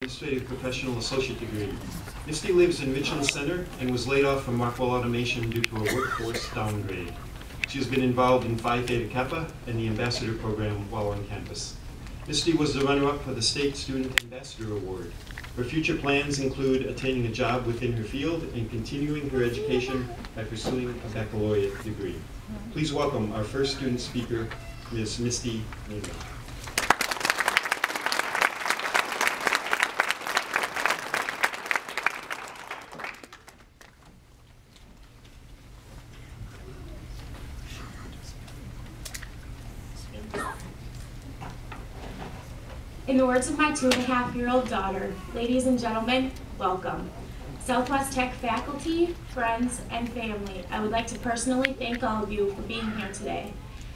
Administrative Professional Associate degree. Misty lives in Mitchell Center and was laid off from Rockwell Automation due to a workforce downgrade. She has been involved in Phi Theta Kappa and the Ambassador Program while on campus. Misty was the runner-up for the State Student Ambassador Award. Her future plans include attaining a job within her field and continuing her education by pursuing a baccalaureate degree. Please welcome our first student speaker, Ms. Misty Lehman. In the words of my 2.5-year-old daughter, ladies and gentlemen, welcome. Southwest Tech faculty, friends, and family, I would like to personally thank all of you for being here today.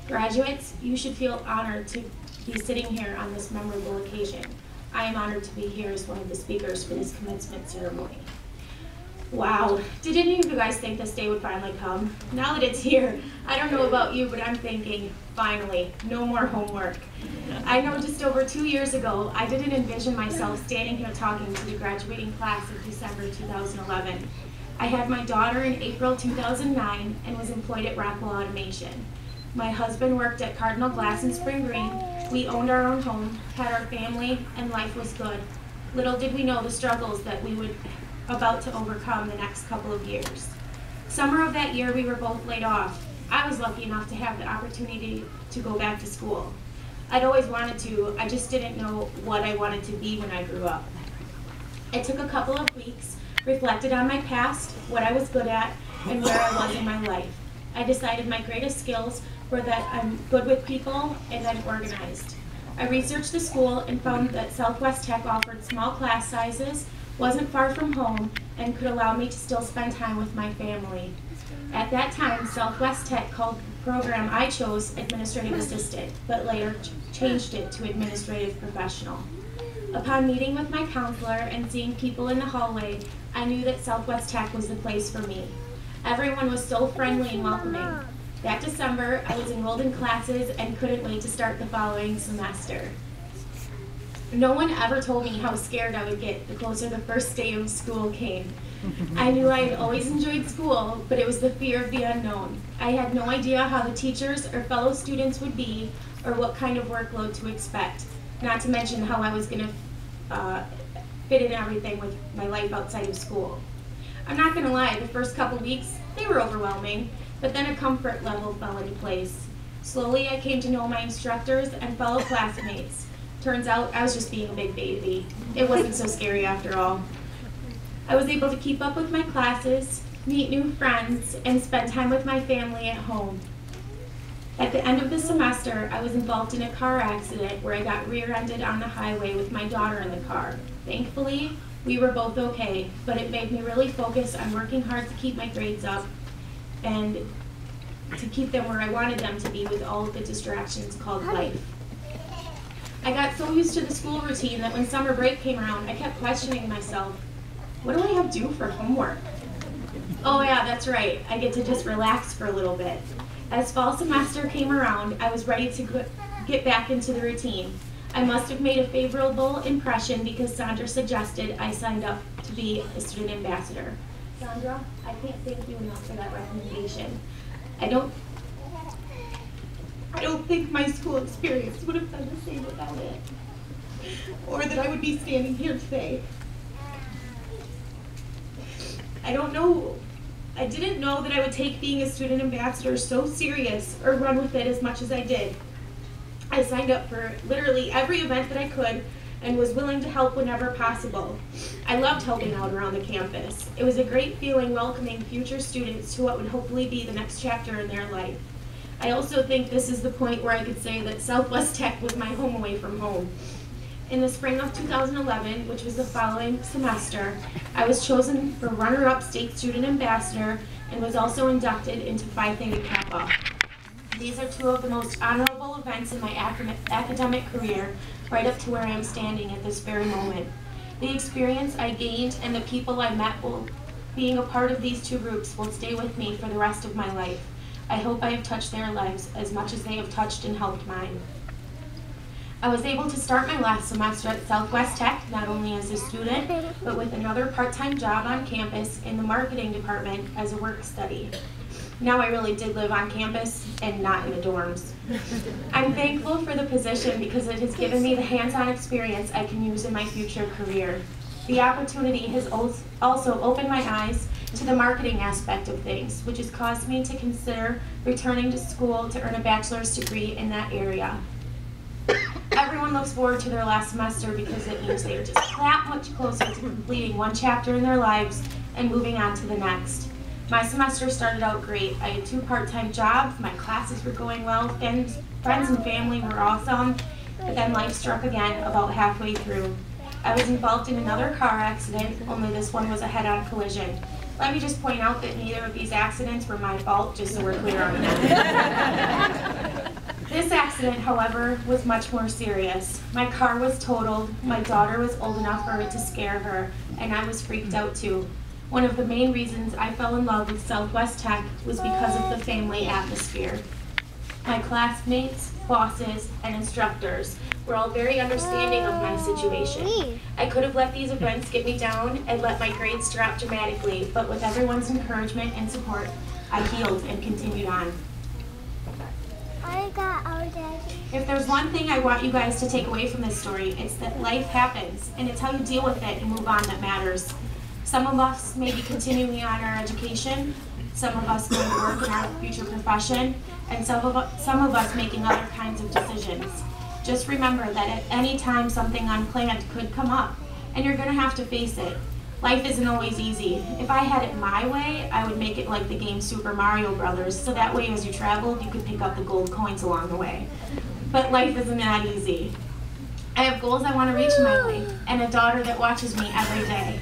Graduates, you should feel honored to be sitting here on this memorable occasion. I am honored to be here as one of the speakers for this commencement ceremony. Wow, did any of you guys think this day would finally come? Now that it's here, I don't know about you, but I'm thinking, finally, no more homework. I know just over 2 years ago, I didn't envision myself standing here talking to the graduating class of December 2011. I had my daughter in April 2009 and was employed at Rockwell Automation. My husband worked at Cardinal Glass in Spring Green. We owned our own home, had our family, and life was good. Little did we know the struggles that we would about to overcome the next couple of years. Summer of that year, we were both laid off. I was lucky enough to have the opportunity to go back to school. I'd always wanted to, I just didn't know what I wanted to be when I grew up. I took a couple of weeks, reflected on my past, what I was good at, and where I was in my life. I decided my greatest skills were that I'm good with people and I'm organized. I researched the school and found that Southwest Tech offered small class sizes, wasn't far from home, and could allow me to still spend time with my family. At that time, Southwest Tech called the program I chose Administrative Assistant, but later changed it to Administrative Professional. Upon meeting with my counselor and seeing people in the hallway, I knew that Southwest Tech was the place for me. Everyone was so friendly and welcoming. That December, I was enrolled in classes and couldn't wait to start the following semester. No one ever told me how scared I would get the closer the first day of school came. I knew I had always enjoyed school, but it was the fear of the unknown. I had no idea how the teachers or fellow students would be or what kind of workload to expect, not to mention how I was going to fit in everything with my life outside of school. I'm not going to lie, the first couple weeks, they were overwhelming, but then a comfort level fell into place. Slowly, I came to know my instructors and fellow classmates. Turns out I was just being a big baby. It wasn't so scary after all. I was able to keep up with my classes, meet new friends, and spend time with my family at home. At the end of the semester, I was involved in a car accident where I got rear-ended on the highway with my daughter in the car. Thankfully, we were both okay, but it made me really focus on working hard to keep my grades up and to keep them where I wanted them to be with all of the distractions called life. I got so used to the school routine that when summer break came around, I kept questioning myself, what do I have due for homework? Oh yeah, that's right, I get to just relax for a little bit. As fall semester came around, I was ready to get back into the routine. I must have made a favorable impression because Sandra suggested I signed up to be a student ambassador. Sandra, I can't thank you enough for that recommendation. I don't think my school experience would have been the same without it, or that I would be standing here today. I didn't know that I would take being a student ambassador so serious or run with it as much as I did. I signed up for literally every event that I could and was willing to help whenever possible. I loved helping out around the campus. It was a great feeling welcoming future students to what would hopefully be the next chapter in their life. I also think this is the point where I could say that Southwest Tech was my home away from home. In the spring of 2011, which was the following semester, I was chosen for runner-up state student ambassador and was also inducted into Phi Theta Kappa. These are two of the most honorable events in my academic career, right up to where I am standing at this very moment. The experience I gained and the people I met being a part of these two groups will stay with me for the rest of my life. I hope I have touched their lives as much as they have touched and helped mine. I was able to start my last semester at Southwest Tech, not only as a student, but with another part-time job on campus in the marketing department as a work study. Now I really did live on campus and not in the dorms. I'm thankful for the position because it has given me the hands-on experience I can use in my future career. The opportunity has also opened my eyes to the marketing aspect of things, which has caused me to consider returning to school to earn a bachelor's degree in that area. Everyone looks forward to their last semester because it means they are just that much closer to completing one chapter in their lives and moving on to the next. My semester started out great. I had 2 part-time jobs, my classes were going well, friends and family were awesome, but then life struck again about halfway through. I was involved in another car accident, only this one was a head-on collision. Let me just point out that neither of these accidents were my fault, just so we're clear on that. This accident, however, was much more serious. My car was totaled, my daughter was old enough for it to scare her, and I was freaked out too. One of the main reasons I fell in love with Southwest Tech was because of the family atmosphere. My classmates, bosses, and instructors were all very understanding of my situation. I could have let these events get me down and let my grades drop dramatically, but with everyone's encouragement and support, I healed and continued on. If there's one thing I want you guys to take away from this story, it's that life happens, and it's how you deal with it and move on that matters. Some of us may be continuing on our education, some of us going to work in our future profession, and some of us making other kinds of decisions. Just remember that at any time something unplanned could come up, and you're going to have to face it. Life isn't always easy. If I had it my way, I would make it like the game Super Mario Brothers, so that way as you traveled, you could pick up the gold coins along the way. But life isn't that easy. I have goals I want to reach in my life, and a daughter that watches me every day.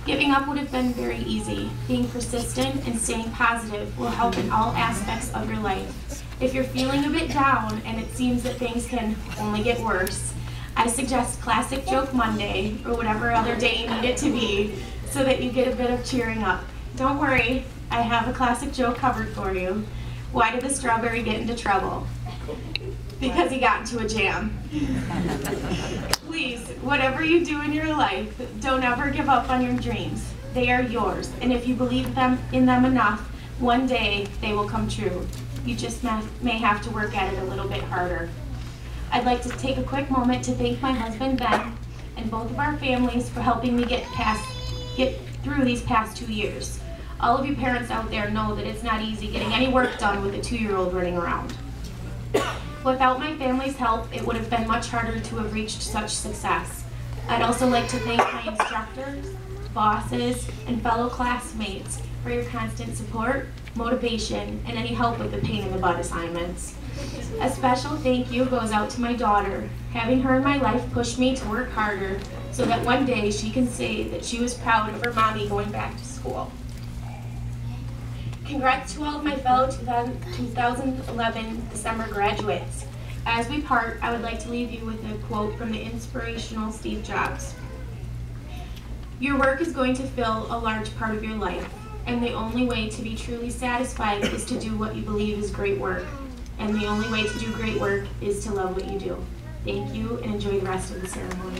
Giving up would have been very easy. Being persistent and staying positive will help in all aspects of your life. If you're feeling a bit down and it seems that things can only get worse, I suggest Classic Joke Monday or whatever other day you need it to be so that you get a bit of cheering up. Don't worry, I have a classic joke covered for you. Why did the strawberry get into trouble? Because he got into a jam. Please, whatever you do in your life, don't ever give up on your dreams. They are yours, and if you believe in them enough, one day they will come true. You just may have to work at it a little bit harder. I'd like to take a quick moment to thank my husband, Ben, and both of our families for helping me get through these past 2 years. All of you parents out there know that it's not easy getting any work done with a 2-year-old running around. Without my family's help, it would have been much harder to have reached such success. I'd also like to thank my instructors, bosses, and fellow classmates for your constant support, motivation, and any help with the pain in the butt assignments. A special thank you goes out to my daughter. Having her in my life pushed me to work harder so that one day she can say that she was proud of her mommy going back to school. Congrats to all of my fellow 2011 December graduates. As we part, I would like to leave you with a quote from the inspirational Steve Jobs. Your work is going to fill a large part of your life, and the only way to be truly satisfied is to do what you believe is great work. And the only way to do great work is to love what you do. Thank you, and enjoy the rest of the ceremony.